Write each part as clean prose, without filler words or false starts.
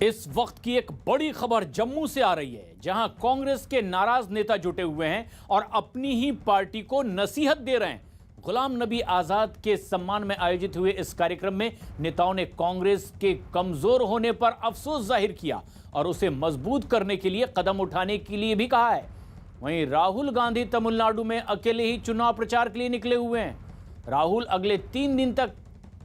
इस वक्त की एक बड़ी खबर जम्मू से आ रही है, जहां कांग्रेस के नाराज नेता जुटे हुए हैं और अपनी ही पार्टी को नसीहत दे रहे हैं। गुलाम नबी आजाद के सम्मान में आयोजित हुए इस कार्यक्रम में नेताओं ने कांग्रेस के कमजोर होने पर अफसोस जाहिर किया और उसे मजबूत करने के लिए कदम उठाने के लिए भी कहा है। वहीं राहुल गांधी तमिलनाडु में अकेले ही चुनाव प्रचार के लिए निकले हुए हैं। राहुल अगले 3 दिन तक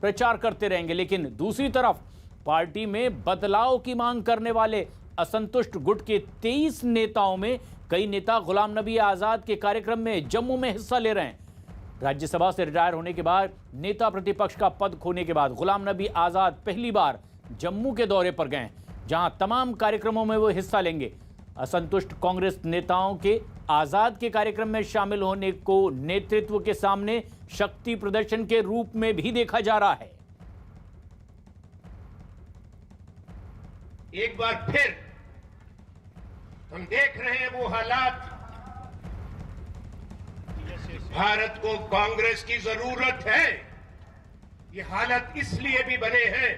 प्रचार करते रहेंगे, लेकिन दूसरी तरफ पार्टी में बदलाव की मांग करने वाले असंतुष्ट गुट के 23 नेताओं में कई नेता गुलाम नबी आजाद के कार्यक्रम में जम्मू में हिस्सा ले रहे हैं। राज्यसभा से रिटायर होने के बाद नेता प्रतिपक्ष का पद खोने के बाद गुलाम नबी आजाद पहली बार जम्मू के दौरे पर गए, जहां तमाम कार्यक्रमों में वो हिस्सा लेंगे। असंतुष्ट कांग्रेस नेताओं के आजाद के कार्यक्रम में शामिल होने को नेतृत्व के सामने शक्ति प्रदर्शन के रूप में भी देखा जा रहा है। एक बार फिर हम देख रहे हैं वो हालात। भारत को कांग्रेस की जरूरत है। ये हालत इसलिए भी बने हैं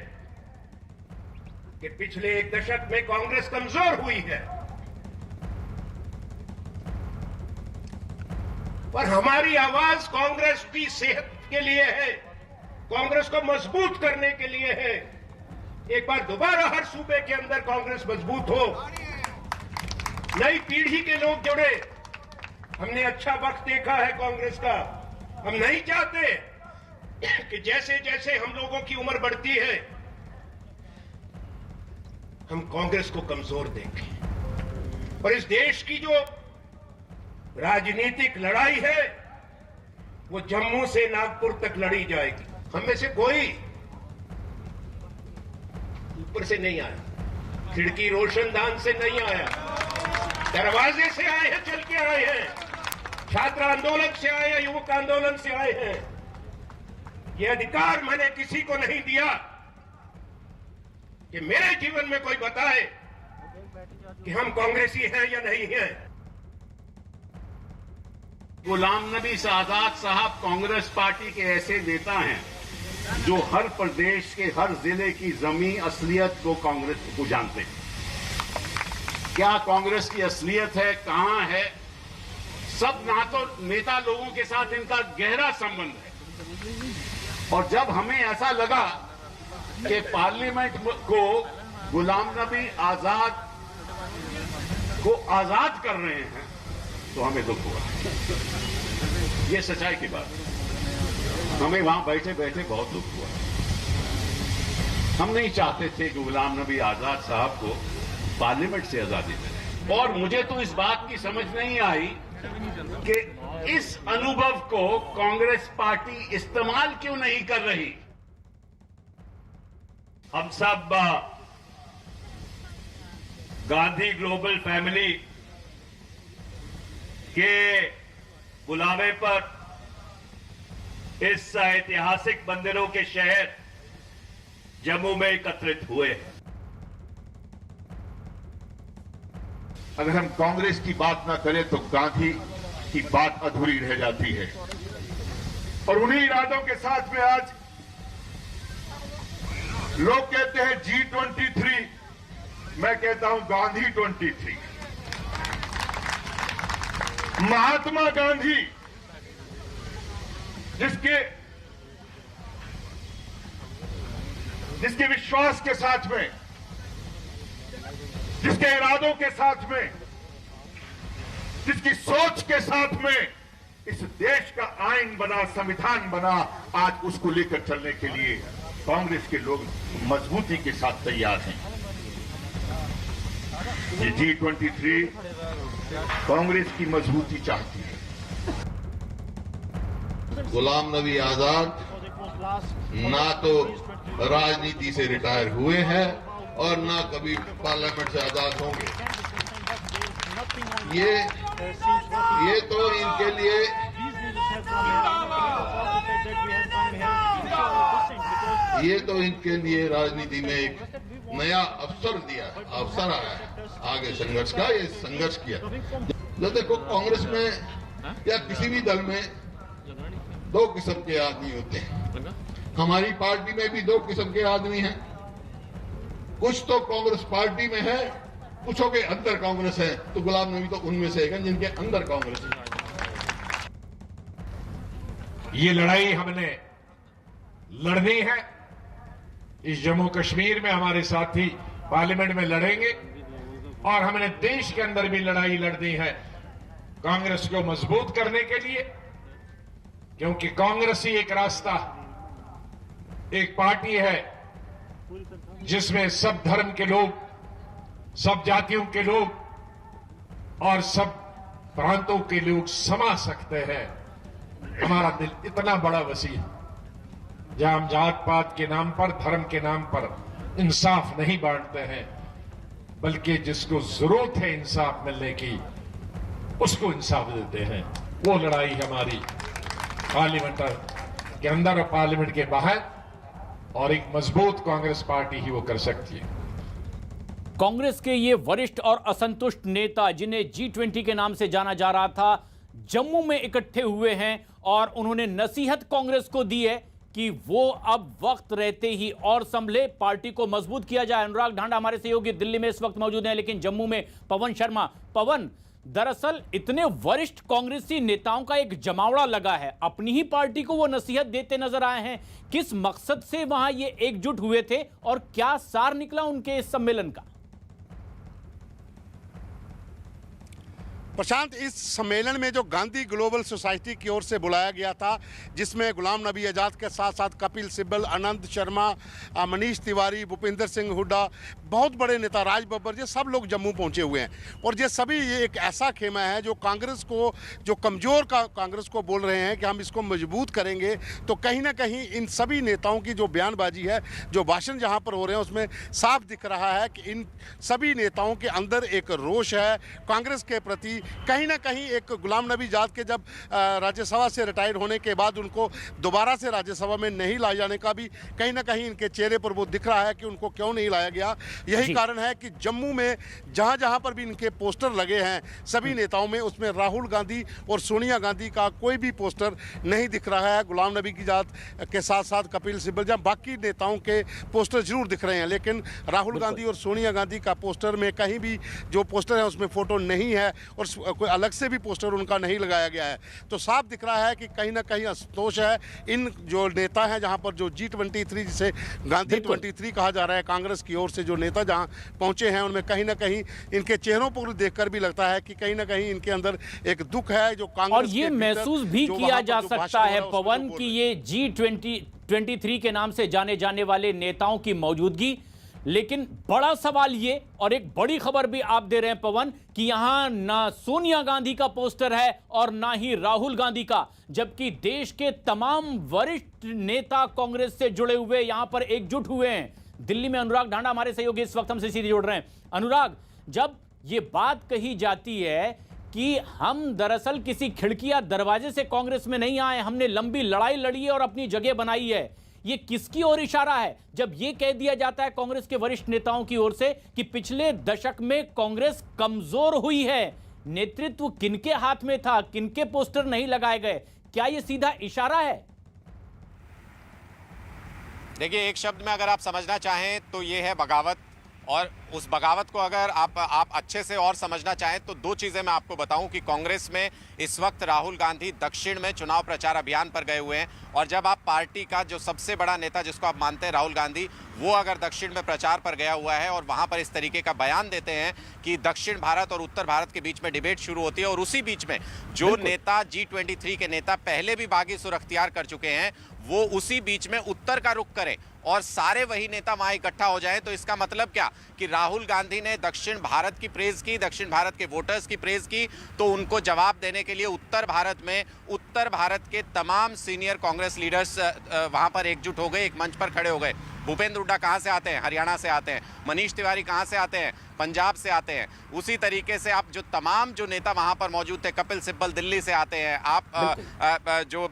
कि पिछले 1 दशक में कांग्रेस कमजोर हुई है और हमारी आवाज कांग्रेस की सेहत के लिए है, कांग्रेस को मजबूत करने के लिए है। एक बार दोबारा हर सूबे के अंदर कांग्रेस मजबूत हो, नई पीढ़ी के लोग जुड़े। हमने अच्छा वक्त देखा है कांग्रेस का। हम नहीं चाहते कि जैसे जैसे हम लोगों की उम्र बढ़ती है हम कांग्रेस को कमजोर देखें। और इस देश की जो राजनीतिक लड़ाई है वो जम्मू से नागपुर तक लड़ी जाएगी। हम में से कोई ऊपर से नहीं आया, खिड़की रोशनदान से नहीं आया, दरवाजे से आए हैं, चल के आए हैं, छात्र आंदोलन से आए हैं, युवक आंदोलन से आए हैं। यह अधिकार मैंने किसी को नहीं दिया कि मेरे जीवन में कोई बताए कि हम कांग्रेसी हैं या नहीं हैं। गुलाम नबी आजाद साहब कांग्रेस पार्टी के ऐसे नेता हैं जो हर प्रदेश के हर जिले की जमीनी असलियत को कांग्रेस को जानते हैं। क्या कांग्रेस की असलियत है, कहां है, सब ना तो नेता लोगों के साथ इनका गहरा संबंध है। और जब हमें ऐसा लगा कि पार्लियामेंट को गुलाम नबी आजाद को आजाद कर रहे हैं तो हमें दुख हुआ। ये सच्चाई की बात है। हमें वहां बैठे बैठे बहुत दुख हुआ। हम नहीं चाहते थे कि गुलाम नबी आजाद साहब को पार्लियामेंट से आजादी मिले। और मुझे तो इस बात की समझ नहीं आई कि इस अनुभव को कांग्रेस पार्टी इस्तेमाल क्यों नहीं कर रही। हम सब गांधी ग्लोबल फैमिली के बुलावे पर इस ऐतिहासिक बंदरों के शहर जम्मू में एकत्रित हुए हैं। अगर हम कांग्रेस की बात ना करें तो गांधी की बात अधूरी रह जाती है। और उन्हीं इरादों के साथ में आज लोग कहते हैं G23, मैं कहता हूं गांधी 23। महात्मा गांधी जिसके विश्वास के साथ में, जिसके इरादों के साथ में, जिसकी सोच के साथ में इस देश का आईन बना, संविधान बना, आज उसको लेकर चलने के लिए कांग्रेस के लोग मजबूती के साथ तैयार हैं। ये G23 कांग्रेस की मजबूती चाहती है। गुलाम नबी आजाद ना तो राजनीति से रिटायर हुए हैं और ना कभी पार्लियामेंट से आजाद होंगे। ये तो इनके लिए राजनीति में एक नया अवसर आया है आगे संघर्ष का। ये संघर्ष किया जो देखो कांग्रेस में या किसी भी दल में 2 किस्म के आदमी होते हैं। हमारी पार्टी में भी 2 किस्म के आदमी हैं। कुछ तो कांग्रेस पार्टी में है, कुछों के अंदर कांग्रेस है, तो गुलाम नबी तो उनमें से एक है जिनके अंदर कांग्रेस है। ये लड़ाई हमने लड़नी है। इस जम्मू कश्मीर में हमारे साथी पार्लियामेंट में लड़ेंगे और हमने देश के अंदर भी लड़ाई लड़नी है कांग्रेस को मजबूत करने के लिए, क्योंकि कांग्रेस ही एक रास्ता, एक पार्टी है जिसमें सब धर्म के लोग, सब जातियों के लोग और सब प्रांतों के लोग समा सकते हैं। हमारा दिल इतना बड़ा वसी है जहां हम जात पात के नाम पर, धर्म के नाम पर इंसाफ नहीं बांटते हैं, बल्कि जिसको जरूरत है इंसाफ मिलने की उसको इंसाफ देते हैं। वो लड़ाई हमारी पार्लियामेंट के अंदर और पार्लियामेंट के बाहर, और एक मजबूत कांग्रेस पार्टी ही वो कर सकती है। कांग्रेस के ये वरिष्ठ और असंतुष्ट नेता, जिन्हें G20 के नाम से जाना जा रहा था, जम्मू में इकट्ठे हुए हैं और उन्होंने नसीहत कांग्रेस को दी है कि वो अब वक्त रहते ही और संभले, पार्टी को मजबूत किया जाए। अनुराग ढांडा हमारे सहयोगी दिल्ली में इस वक्त मौजूद हैं, लेकिन जम्मू में पवन शर्मा। पवन, दरअसल इतने वरिष्ठ कांग्रेसी नेताओं का एक जमावड़ा लगा है, अपनी ही पार्टी को वो नसीहत देते नजर आए हैं। किस मकसद से वहां ये एकजुट हुए थे और क्या सार निकला उनके इस सम्मेलन का? प्रशांत, इस सम्मेलन में जो गांधी ग्लोबल सोसाइटी की ओर से बुलाया गया था, जिसमें गुलाम नबी आज़ाद के साथ साथ कपिल सिब्बल, आनंद शर्मा, मनीष तिवारी, भूपिंदर सिंह हुड्डा, बहुत बड़े नेता राज बब्बर, ये सब लोग जम्मू पहुंचे हुए हैं। और ये सभी ये एक ऐसा खेमा है जो कांग्रेस को, जो कमज़ोर कांग्रेस को बोल रहे हैं कि हम इसको मजबूत करेंगे। तो कहीं ना कहीं इन सभी नेताओं की जो बयानबाजी है, जो भाषण जहाँ पर हो रहे हैं, उसमें साफ दिख रहा है कि इन सभी नेताओं के अंदर एक रोष है कांग्रेस के प्रति। कहीं ना कहीं एक गुलाम नबी आज़ाद के जब राज्यसभा से रिटायर होने के बाद उनको दोबारा से राज्यसभा में नहीं लाए जाने का भी कहीं ना कहीं इनके चेहरे पर वो दिख रहा है कि उनको क्यों नहीं लाया गया। यही कारण है कि जम्मू में जहां जहां पर भी इनके पोस्टर लगे हैं सभी नेताओं में, उसमें राहुल गांधी और सोनिया गांधी का कोई भी पोस्टर नहीं दिख रहा है। गुलाम नबी आज़ाद के साथ साथ कपिल सिब्बल, जहाँ बाकी नेताओं के पोस्टर जरूर दिख रहे हैं, लेकिन राहुल गांधी और सोनिया गांधी का पोस्टर में कहीं भी जो पोस्टर है उसमें फोटो नहीं है और कोई अलग से भी पोस्टर उनका नहीं लगाया गया है। तो साफ दिख रहा है कि कहीं ना कहीं असंतोष है इन जो नेता हैं, जहां पर जो G23 जिसे गांधी 23 कहा जा रहा है, कांग्रेस की ओर से जो नेता जहां पहुंचे हैं, उनमें कहीं ना कहीं इनके चेहरों पर देखकर भी लगता है कि कहीं ना कहीं इनके अंदर एक दुख है जो कांग्रेस, और ये महसूस भी किया जा सकता है पवन कि ये G23 के नाम से जाने जाने वाले नेताओं की मौजूदगी। लेकिन बड़ा सवाल ये, और एक बड़ी खबर भी आप दे रहे हैं पवन, कि यहां ना सोनिया गांधी का पोस्टर है और ना ही राहुल गांधी का, जबकि देश के तमाम वरिष्ठ नेता कांग्रेस से जुड़े हुए यहां पर एकजुट हुए हैं। दिल्ली में अनुराग ढांडा हमारे सहयोगी इस वक्त हमसे सीधे जुड़ रहे हैं। अनुराग, जब ये बात कही जाती है कि हम दरअसल किसी खिड़की या दरवाजे से कांग्रेस में नहीं आए, हमने लंबी लड़ाई लड़ी है और अपनी जगह बनाई है, ये किसकी ओर इशारा है जब ये कह दिया जाता है कांग्रेस के वरिष्ठ नेताओं की ओर से कि पिछले दशक में कांग्रेस कमजोर हुई है? नेतृत्व किनके हाथ में था, किनके पोस्टर नहीं लगाए गए? क्या ये सीधा इशारा है? देखिए, एक शब्द में अगर आप समझना चाहें तो ये है बगावत। और उस बगावत को अगर आप अच्छे से और समझना चाहें तो दो चीज़ें मैं आपको बताऊं कि कांग्रेस में इस वक्त राहुल गांधी दक्षिण में चुनाव प्रचार अभियान पर गए हुए हैं, और जब आप पार्टी का जो सबसे बड़ा नेता जिसको आप मानते हैं राहुल गांधी, वो अगर दक्षिण में प्रचार पर गया हुआ है और वहां पर इस तरीके का बयान देते हैं कि दक्षिण भारत और उत्तर भारत के बीच में डिबेट शुरू होती है, और उसी बीच में जो नेता G23 के नेता पहले भी बागी सुर अख्तियार कर चुके हैं वो उसी बीच में उत्तर का रुख करें और सारे वही नेता वहां इकट्ठा हो जाएं, तो इसका मतलब क्या कि राहुल गांधी ने दक्षिण भारत की प्रेज की, दक्षिण भारत के वोटर्स की प्रेज की, तो उनको जवाब देने के लिए उत्तर भारत में उत्तर भारत के तमाम सीनियर कांग्रेस लीडर्स वहां पर एकजुट हो गए, एक मंच पर खड़े हो गए। भूपेंद्र हुड्डा कहां से आते हैं? हरियाणा से आते हैं। मनीष तिवारी कहां से आते हैं? पंजाब से आते हैं। उसी तरीके से आप जो तमाम जो नेता वहां पर मौजूद थे, कपिल सिब्बल दिल्ली से आते हैं, आप जो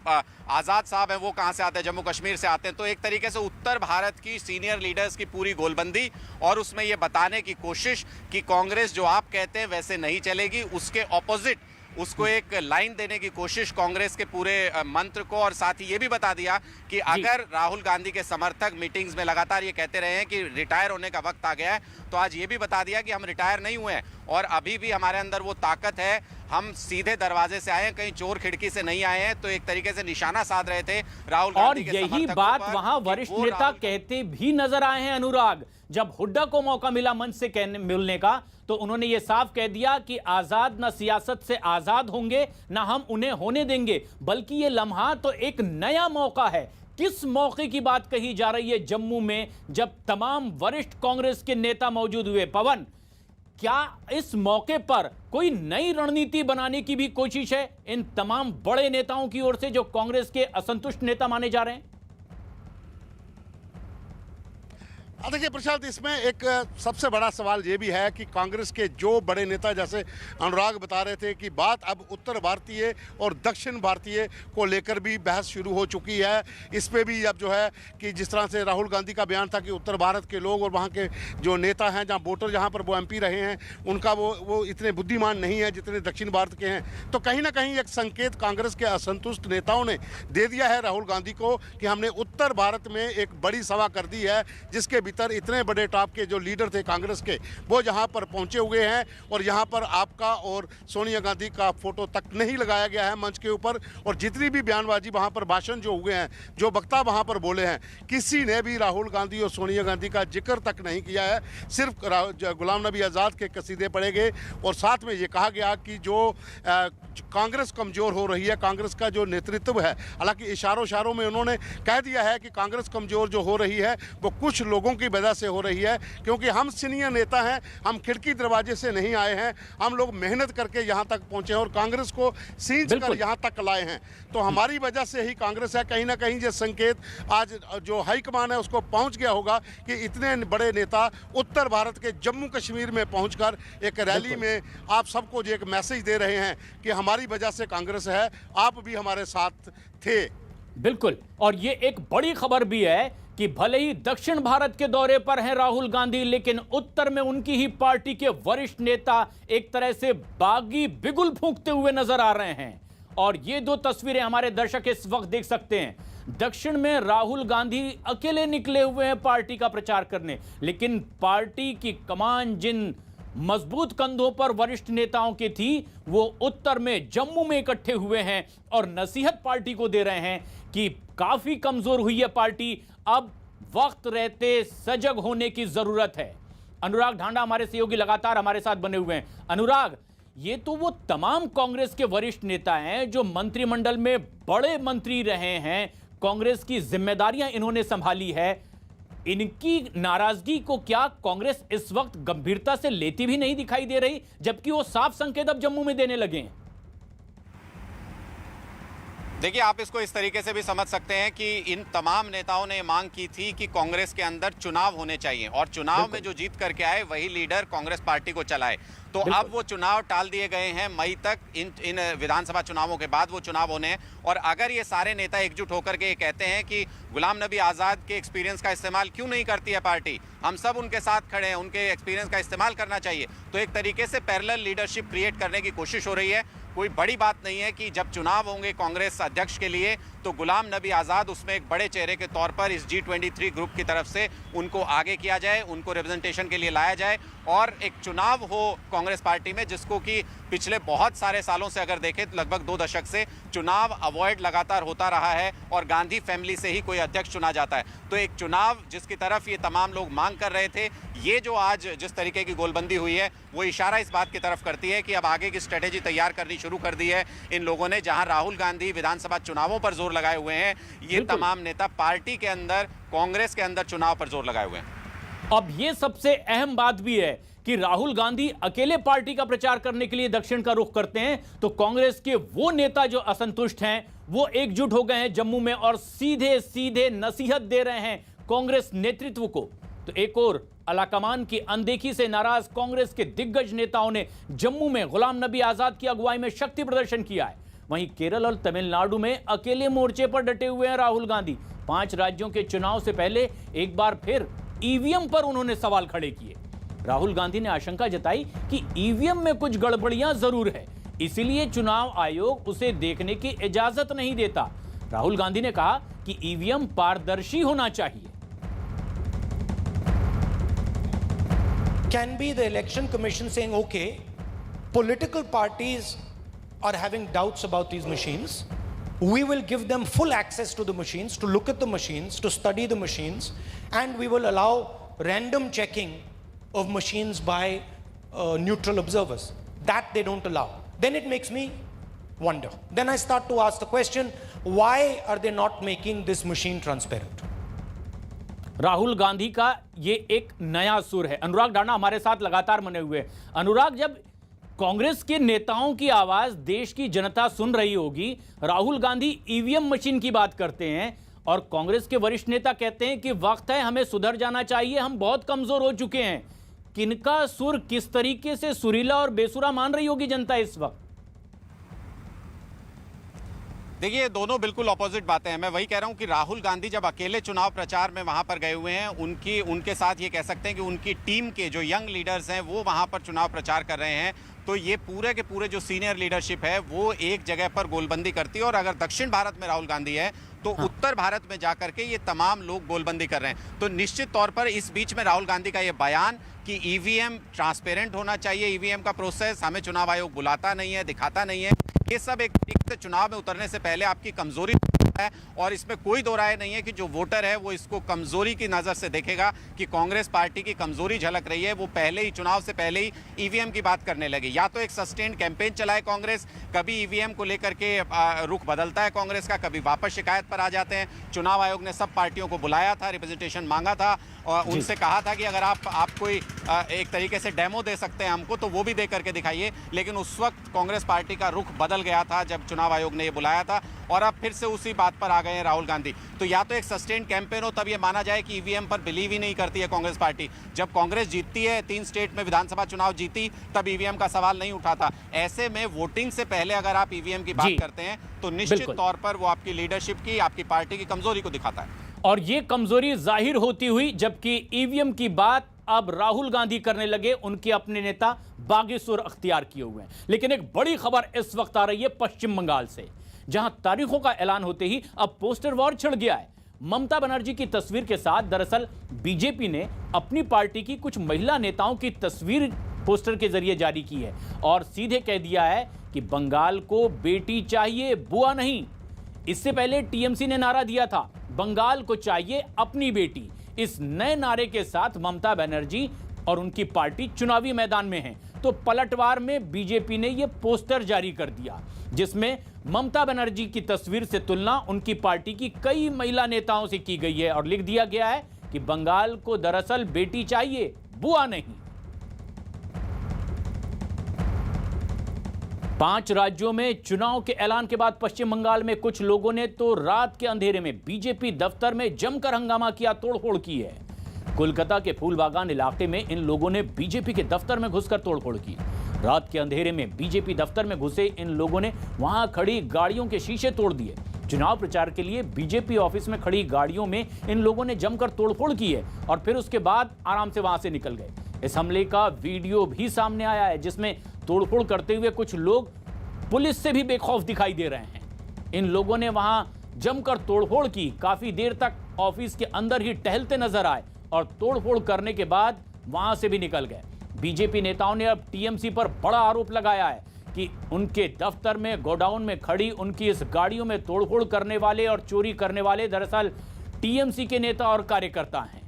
आज़ाद साहब हैं वो कहां से आते हैं? जम्मू कश्मीर से आते हैं। तो एक तरीके से उत्तर भारत की सीनियर लीडर्स की पूरी गोलबंदी, और उसमें ये बताने की कोशिश कि कांग्रेस जो आप कहते हैं वैसे नहीं चलेगी, उसके ऑपोजिट उसको एक लाइन देने की कोशिश कांग्रेस के पूरे मंत्र को, और साथ ही ये भी बता दिया कि अगर राहुल गांधी के समर्थक मीटिंग्स में लगातार ये कहते रहे हैं कि रिटायर होने का वक्त आ गया है, तो आज ये भी बता दिया कि हम रिटायर नहीं हुए हैं और अभी भी हमारे अंदर वो ताकत है, हम सीधे दरवाजे से आए हैं, कहीं चोर खिड़की से नहीं आए हैं। तो एक तरीके से निशाना साध रहे थे राहुल गांधी के समर्थकों पर। और यही बात वहां वरिष्ठ नेता कहते भी नजर आए हैं अनुराग। जब हुड्डा को मौका मिला मंच से कहने मिलने का, तो उन्होंने ये साफ कह दिया कि आजाद न सियासत से आजाद होंगे, न हम उन्हें होने देंगे, बल्कि ये लम्हा तो एक नया मौका है। किस मौके की बात कही जा रही है जम्मू में, जब तमाम वरिष्ठ कांग्रेस के नेता मौजूद हुए? पवन, क्या इस मौके पर कोई नई रणनीति बनाने की भी कोशिश है इन तमाम बड़े नेताओं की ओर से जो कांग्रेस के असंतुष्ट नेता माने जा रहे हैं? देखिए प्रशांत, इसमें एक सबसे बड़ा सवाल ये भी है कि कांग्रेस के जो बड़े नेता, जैसे अनुराग बता रहे थे कि बात अब उत्तर भारतीय और दक्षिण भारतीय को लेकर भी बहस शुरू हो चुकी है। इस पे भी अब जो है कि जिस तरह से राहुल गांधी का बयान था कि उत्तर भारत के लोग और वहाँ के जो नेता हैं, जहाँ वोटर जहाँ पर वो MP रहे हैं, उनका वो इतने बुद्धिमान नहीं है जितने दक्षिण भारत के हैं। तो कहीं ना कहीं एक संकेत कांग्रेस के असंतुष्ट नेताओं ने दे दिया है राहुल गांधी को कि हमने उत्तर भारत में एक बड़ी सभा कर दी है, जिसके भीतर इतने बड़े टॉप के जो लीडर थे कांग्रेस के, वो यहाँ पर पहुंचे हुए हैं और यहाँ पर आपका और सोनिया गांधी का फोटो तक नहीं लगाया गया है मंच के ऊपर। और जितनी भी बयानबाजी वहाँ पर, भाषण जो हुए हैं, जो वक्ता वहाँ पर बोले हैं, किसी ने भी राहुल गांधी और सोनिया गांधी का जिक्र तक नहीं किया है। सिर्फ गुलाम नबी आज़ाद के कसीदे पढ़े गए और साथ में ये कहा गया कि जो कांग्रेस कमज़ोर हो रही है, कांग्रेस का जो नेतृत्व है, हालांकि इशारों में उन्होंने कह दिया है कि कांग्रेस कमज़ोर जो हो रही है वो कुछ लोगों की वजह से हो रही है, क्योंकि हम सीनियर नेता हैं, हम खिड़की दरवाजे से नहीं आए हैं, हम लोग मेहनत करके यहाँ तक पहुँचे और कांग्रेस को सींच कर यहाँ तक लाए हैं। तो हमारी वजह से ही कांग्रेस है। कहीं ना कहीं ये संकेत आज जो हाईकमान है उसको पहुँच गया होगा कि इतने बड़े नेता उत्तर भारत के जम्मू कश्मीर में पहुँचकर एक रैली में आप सबको जो एक मैसेज दे रहे हैं कि हमारी वजह से कांग्रेस है, आप भी हमारे साथ थे। बिल्कुल। और ये एक बड़ी खबर भी है कि भले ही दक्षिण भारत के दौरे पर हैं राहुल गांधी, लेकिन उत्तर में उनकी ही पार्टी के वरिष्ठ नेता एक तरह से बागी बिगुल फूंकते हुए नजर आ रहे हैं। और ये दो तस्वीरें हमारे दर्शक इस वक्त देख सकते हैं। दक्षिण में राहुल गांधी अकेले निकले हुए हैं पार्टी का प्रचार करने, लेकिन पार्टी की कमान जिन मजबूत कंधों पर वरिष्ठ नेताओं की थी, वो उत्तर में जम्मू में इकट्ठे हुए हैं और नसीहत पार्टी को दे रहे हैं कि काफी कमजोर हुई है पार्टी, अब वक्त रहते सजग होने की जरूरत है। अनुराग ढांडा हमारे सहयोगी लगातार हमारे साथ बने हुए हैं। अनुराग, ये तो वो तमाम कांग्रेस के वरिष्ठ नेता हैं जो मंत्रिमंडल में बड़े मंत्री रहे हैं, कांग्रेस की जिम्मेदारियां इन्होंने संभाली है। इनकी नाराजगी को क्या कांग्रेस इस वक्त गंभीरता से लेती भी नहीं दिखाई दे रही, जबकि वो साफ संकेत अब जम्मू में देने लगे हैं? देखिए, आप इसको इस तरीके से भी समझ सकते हैं कि इन तमाम नेताओं ने मांग की थी कि कांग्रेस के अंदर चुनाव होने चाहिए और चुनाव में जो जीत करके आए वही लीडर कांग्रेस पार्टी को चलाए। तो अब वो चुनाव टाल दिए गए हैं मई तक। इन विधानसभा चुनावों के बाद वो चुनाव होने हैं। और अगर ये सारे नेता एकजुट होकर के ये कहते हैं कि गुलाम नबी आज़ाद के एक्सपीरियंस का इस्तेमाल क्यों नहीं करती है पार्टी, हम सब उनके साथ खड़े हैं, उनके एक्सपीरियंस का इस्तेमाल करना चाहिए, तो एक तरीके से पैरेलल लीडरशिप क्रिएट करने की कोशिश हो रही है। कोई बड़ी बात नहीं है कि जब चुनाव होंगे कांग्रेस अध्यक्ष के लिए, तो गुलाम नबी आज़ाद उसमें एक बड़े चेहरे के तौर पर इस G23 ग्रुप की तरफ से उनको आगे किया जाए, उनको रिप्रेजेंटेशन के लिए लाया जाए और एक चुनाव हो कांग्रेस पार्टी में, जिसको कि पिछले बहुत सारे सालों से अगर देखें तो लगभग 2 दशक से चुनाव अवॉइड लगातार होता रहा है और गांधी फैमिली से ही कोई अध्यक्ष चुना जाता है। तो एक चुनाव जिसकी तरफ ये तमाम लोग मांग कर रहे थे, ये जो आज जिस तरीके की गोलबंदी हुई है वो इशारा इस बात की तरफ करती है कि अब आगे की स्ट्रेटेजी तैयार करनी शुरू कर दी है इन लोगों ने। जहां राहुल गांधी विधानसभा चुनावों पर जोर लगाए हुए हैं, ये तमाम नेता पार्टी के अंदर, कांग्रेस के अंदर चुनाव पर जोर लगाए हुए हैं। अब ये सबसे अहम बात भी है कि राहुल गांधी अकेले पार्टी का प्रचार करने के लिए दक्षिण का रुख करते हैं, तो कांग्रेस के वो नेता जो असंतुष्ट हैं वो एकजुट हो गए हैं जम्मू में और सीधे सीधे नसीहत दे रहे हैं कांग्रेस नेतृत्व को। तो एक और अलाकमान की अनदेखी से नाराज कांग्रेस के दिग्गज नेताओं ने जम्मू में गुलाम नबी आजाद की अगुवाई में शक्ति प्रदर्शन किया है। वहीं केरल और तमिलनाडु में अकेले मोर्चे पर डटे हुए हैं राहुल गांधी। 5 राज्यों के चुनाव से पहले एक बार फिर ईवीएम पर उन्होंने सवाल खड़े किए। राहुल गांधी ने आशंका जताई कि ईवीएम में कुछ गड़बड़ियां जरूर है, इसीलिए चुनाव आयोग उसे देखने की इजाजत नहीं देता। राहुल गांधी ने कहा कि ईवीएम पारदर्शी होना चाहिए। Can be the election commission saying, okay, political parties are having doubts about these machines. We will give them full access to the machines, to look at the machines, to study the machines, and we will allow random checking of machines by neutral observers. That they don't allow. Then it makes me wonder. Then I start to ask the question, why are they not making this machine transparent? Rahul Gandhi का ये एक नया सुर है। अनुराग Dana हमारे साथ लगातार बने हुए हैं। अनुराग, जब कांग्रेस के नेताओं की आवाज देश की जनता सुन रही होगी, राहुल गांधी ईवीएम मशीन की बात करते हैं और कांग्रेस के वरिष्ठ नेता कहते हैं कि वक्त है, हमें सुधर जाना चाहिए, हम बहुत कमजोर हो चुके हैं। किनका सुर किस तरीके से सुरीला और बेसुरा मान रही होगी जनता इस वक्त? देखिए, दोनों बिल्कुल ऑपोजिट बातें हैं। मैं वही कह रहा हूं कि राहुल गांधी जब अकेले चुनाव प्रचार में वहां पर गए हुए हैं, उनके साथ ये कह सकते हैं कि उनकी टीम के जो यंग लीडर्स हैं वो वहां पर चुनाव प्रचार कर रहे हैं, तो ये पूरे के पूरे जो सीनियर लीडरशिप है वो एक जगह पर गोलबंदी करती है। और अगर दक्षिण भारत में राहुल गांधी है तो उत्तर भारत में जाकर के ये तमाम लोग गोलबंदी कर रहे हैं। तो निश्चित तौर पर इस बीच में राहुल गांधी का ये बयान कि ईवीएम ट्रांसपेरेंट होना चाहिए, ईवीएम का प्रोसेस, हमें चुनाव आयोग बुलाता नहीं है, दिखाता नहीं है, ये सब एक तरीके से चुनाव में उतरने से पहले आपकी कमजोरी है। और इसमें कोई दो राय नहीं है कि जो वोटर है वो इसको कमजोरी की नजर से देखेगा कि कांग्रेस पार्टी की कमजोरी झलक रही है। वो पहले ही चुनाव से पहले ही ईवीएम की बात करने लगे। या तो एक सस्टेन्ड कैंपेन चलाए कांग्रेस, कभी ईवीएम को लेकर के रुख बदलता है कांग्रेस का, कभी वापस शिकायत पर आ जाते हैं। चुनाव आयोग ने सब पार्टियों को बुलाया था, रिप्रेजेंटेशन मांगा था और उनसे कहा था कि अगर आप कोई एक तरीके से डेमो दे सकते हैं हमको तो वो भी दे करके दिखाइए। लेकिन उस वक्त कांग्रेस पार्टी का रुख बदल गया था जब चुनाव आयोग ने ये बुलाया था और अब फिर से उसी बात पर आ गए हैं राहुल गांधी। तो या तो एक सस्टेन्ड कैंपेन हो तब ये माना जाए कि ईवीएम पर बिलीव ही नहीं करती है कांग्रेस पार्टी। जब कांग्रेस जीतती है, 3 स्टेट में विधानसभा चुनाव जीती, तब ईवीएम का सवाल नहीं उठाता। ऐसे में वोटिंग से पहले अगर आप ईवीएम की बात करते हैं तो निश्चित तौर पर वो आपकी लीडरशिप की, आपकी पार्टी की कमजोरी को दिखाता है। और ये कमजोरी जाहिर होती हुई जबकि ईवीएम की बात अब राहुल गांधी करने लगे, उनके अपने नेता बागी सुर अख्तियार किए हुए हैं। लेकिन एक बड़ी खबर इस वक्त आ रही है पश्चिम बंगाल से, जहां तारीखों का ऐलान होते ही अब पोस्टर वॉर छिड़ गया है। ममता बनर्जी की तस्वीर के साथ दरअसल बीजेपी ने अपनी पार्टी की कुछ महिला नेताओं की तस्वीर पोस्टर के जरिए जारी की है और सीधे कह दिया है कि बंगाल को बेटी चाहिए, बुआ नहीं। इससे पहले टीएमसी ने नारा दिया था, बंगाल को चाहिए अपनी बेटी। इस नए नारे के साथ ममता बनर्जी और उनकी पार्टी चुनावी मैदान में है। तो पलटवार में बीजेपी ने यह पोस्टर जारी कर दिया जिसमें ममता बनर्जी की तस्वीर से तुलना उनकी पार्टी की कई महिला नेताओं से की गई है और लिख दिया गया है कि बंगाल को दरअसल बेटी चाहिए, बुआ नहीं। 5 राज्यों में चुनाव के ऐलान के बाद पश्चिम बंगाल में कुछ लोगों ने तो रात के अंधेरे में बीजेपी दफ्तर में जमकर हंगामा किया, तोड़फोड़ की है। कोलकाता के फूलबागान इलाके में इन लोगों ने बीजेपी के दफ्तर में घुसकर तोड़फोड़ की। रात के अंधेरे में बीजेपी दफ्तर में घुसे इन लोगों ने वहां खड़ी गाड़ियों के शीशे तोड़ दिए। चुनाव प्रचार के लिए बीजेपी ऑफिस में खड़ी गाड़ियों में इन लोगों ने जमकर तोड़फोड़ की है और फिर उसके बाद आराम से वहां से निकल गए। इस हमले का वीडियो भी सामने आया है जिसमें तोड़फोड़ करते हुए कुछ लोग पुलिस से भी बेखौफ दिखाई दे रहे हैं। इन लोगों ने वहां जमकर तोड़फोड़ की, काफी देर तक ऑफिस के अंदर ही टहलते नजर आए और तोड़फोड़ करने के बाद वहां से भी निकल गए। बीजेपी नेताओं ने अब टीएमसी पर बड़ा आरोप लगाया है कि उनके दफ्तर में गोडाउन में खड़ी उनकी इस गाड़ियों में तोड़फोड़ करने वाले और चोरी करने वाले दरअसल टीएमसी के नेता और कार्यकर्ता हैं।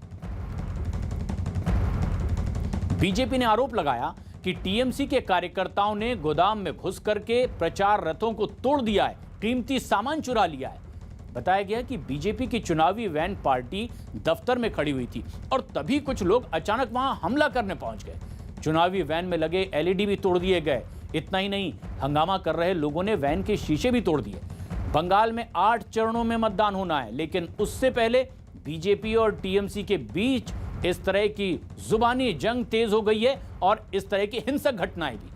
बीजेपी ने आरोप लगाया कि टीएमसी के कार्यकर्ताओं ने गोदाम में घुस करके प्रचार रथों को तोड़ दिया है, कीमती सामान चुरा लिया है। बताया गया कि बीजेपी की चुनावी वैन पार्टी दफ्तर में खड़ी हुई थी और तभी कुछ लोग अचानक वहां हमला करने पहुंच गए। चुनावी वैन में लगे एलईडी भी तोड़ दिए गए। इतना ही नहीं, हंगामा कर रहे लोगों ने वैन के शीशे भी तोड़ दिए। बंगाल में 8 चरणों में मतदान होना है, लेकिन उससे पहले बीजेपी और टीएमसी के बीच इस तरह की जुबानी जंग तेज हो गई है और इस तरह की हिंसक घटनाएं भी।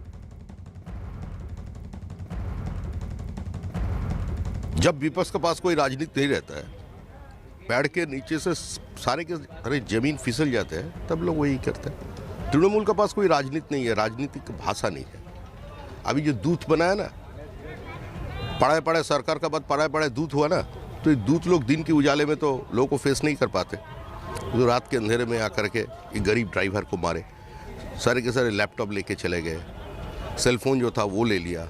जब विपक्ष के पास कोई राजनीति नहीं रहता है, पेड़ के नीचे से सारे के सारे जमीन फिसल जाते हैं, तब लोग वही करते हैं। तृणमूल के पास कोई राजनीति नहीं है, राजनीतिक भाषा नहीं है। अभी जो दूत बनाया ना, पढ़ाए पढ़ाए सरकार का बाद पढ़ाए पढ़ाए दूत हुआ ना, तो ये दूत लोग दिन के उजाले में तो लोगों को फेस नहीं कर पाते, जो रात के अंधेरे में आकर के एक गरीब ड्राइवर को मारे, सारे के सारे लैपटॉप लेके चले गए, सेलफोन जो था वो ले लिया,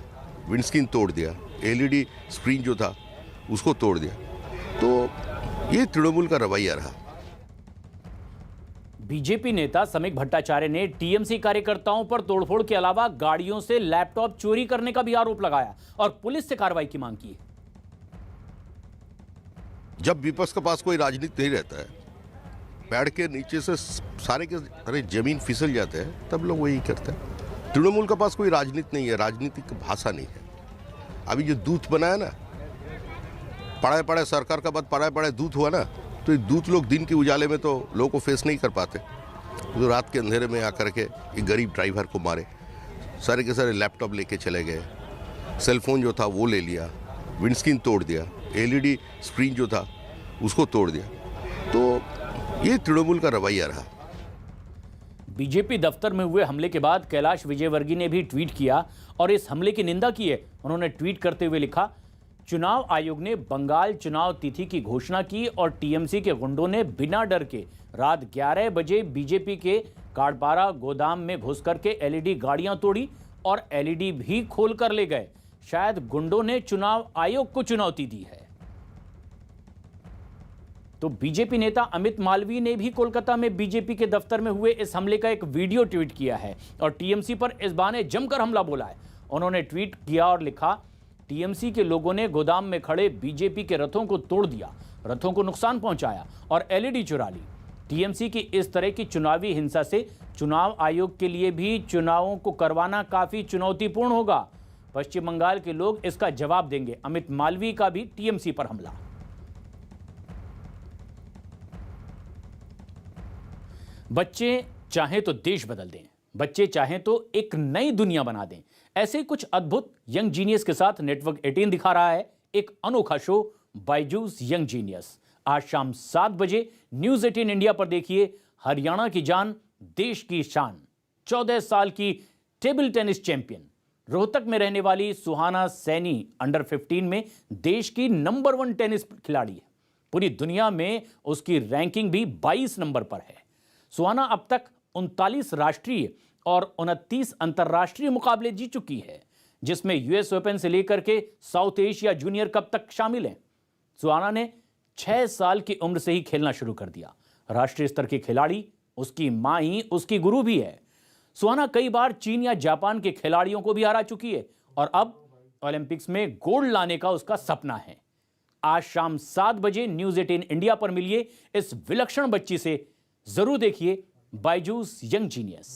विंडस्क्रीन तोड़ दिया, एलईडी स्क्रीन जो था उसको तोड़ दिया। तो ये तृणमूल का रवैया रहा। बीजेपी नेता समीक भट्टाचार्य ने टीएमसी कार्यकर्ताओं पर तोड़फोड़ के अलावा गाड़ियों से लैपटॉप चोरी करने का भी आरोप लगाया और पुलिस से कार्रवाई की मांग की। जब विपक्ष के पास कोई राजनीति नहीं रहता है, पैड़ के नीचे से सारे के सारे जमीन फिसल जाते हैं, तब लोग वही करते हैं। तृणमूल के पास कोई राजनीति नहीं है, राजनीतिक भाषा नहीं है। अभी जो दूत बनाया ना, पढ़ाए पढ़ाए सरकार का बाद पढ़ाए पढ़ाए दूत हुआ ना, तो ये दूत लोग दिन के उजाले में तो लोगों को फेस नहीं कर पाते, जो रात के अंधेरे में आकर के एक गरीब ड्राइवर को मारे, सारे के सारे लैपटॉप लेके चले गए, सेलफोन जो था वो ले लिया, विंडस्क्रीन तोड़ दिया, एलईडी स्क्रीन जो था उसको तोड़ दिया। तो ये तृणमूल का रवैया रहा। बीजेपी दफ्तर में हुए हमले के बाद कैलाश विजयवर्गीय ने भी ट्वीट किया और इस हमले की निंदा की है। उन्होंने ट्वीट करते हुए लिखा, चुनाव आयोग ने बंगाल चुनाव तिथि की घोषणा की और टीएमसी के गुंडों ने बिना डर के रात 11 बजे बीजेपी के काड़पारा गोदाम में घुस करके एलईडी गाड़ियां तोड़ी और एलईडी भी खोल कर ले गए। शायद गुंडों ने चुनाव आयोग को चुनौती दी है। तो बीजेपी नेता अमित मालवीय ने भी कोलकाता में बीजेपी के दफ्तर में हुए इस हमले का एक वीडियो ट्वीट किया है और टीएमसी पर इस बहाने जमकर हमला बोला है। उन्होंने ट्वीट किया और लिखा, टीएमसी के लोगों ने गोदाम में खड़े बीजेपी के रथों को तोड़ दिया, रथों को नुकसान पहुंचाया और एलईडी चुरा ली। टीएमसी की इस तरह की चुनावी हिंसा से चुनाव आयोग के लिए भी चुनावों को करवाना काफी चुनौतीपूर्ण होगा। पश्चिम बंगाल के लोग इसका जवाब देंगे। अमित मालवीय का भी टीएमसी पर हमला। बच्चे चाहें तो देश बदल दें, बच्चे चाहें तो एक नई दुनिया बना दें। ऐसे कुछ अद्भुत यंग जीनियस के साथ नेटवर्क 18 दिखा रहा है एक अनोखा शो, बायजूस यंग जीनियस। आज शाम 7 बजे न्यूज 18 इंडिया पर देखिए हरियाणा की जान, देश की शान, 14 साल की टेबल टेनिस चैंपियन, रोहतक में रहने वाली सुहाना सैनी अंडर 15 में देश की नंबर 1 टेनिस खिलाड़ी है। पूरी दुनिया में उसकी रैंकिंग भी 22 नंबर पर है। सुहाना अब तक 39 राष्ट्रीय और 29 अंतर्राष्ट्रीय मुकाबले जीत चुकी है, जिसमें यूएस ओपन से लेकर के साउथ एशिया जूनियर कप तक शामिल हैं। सुहाना ने 6 साल की उम्र से ही खेलना शुरू कर दिया। राष्ट्रीय स्तर की खिलाड़ी, उसकी मां ही उसकी गुरु भी है। सुहाना कई बार चीन या जापान के खिलाड़ियों को भी हरा चुकी है और अब ओलंपिक्स में गोल्ड लाने का उसका सपना है। आज शाम 7 बजे न्यूज 18 इंडिया पर मिलिए इस विलक्षण बच्ची से। जरूर देखिए बायजूस यंग जीनियस।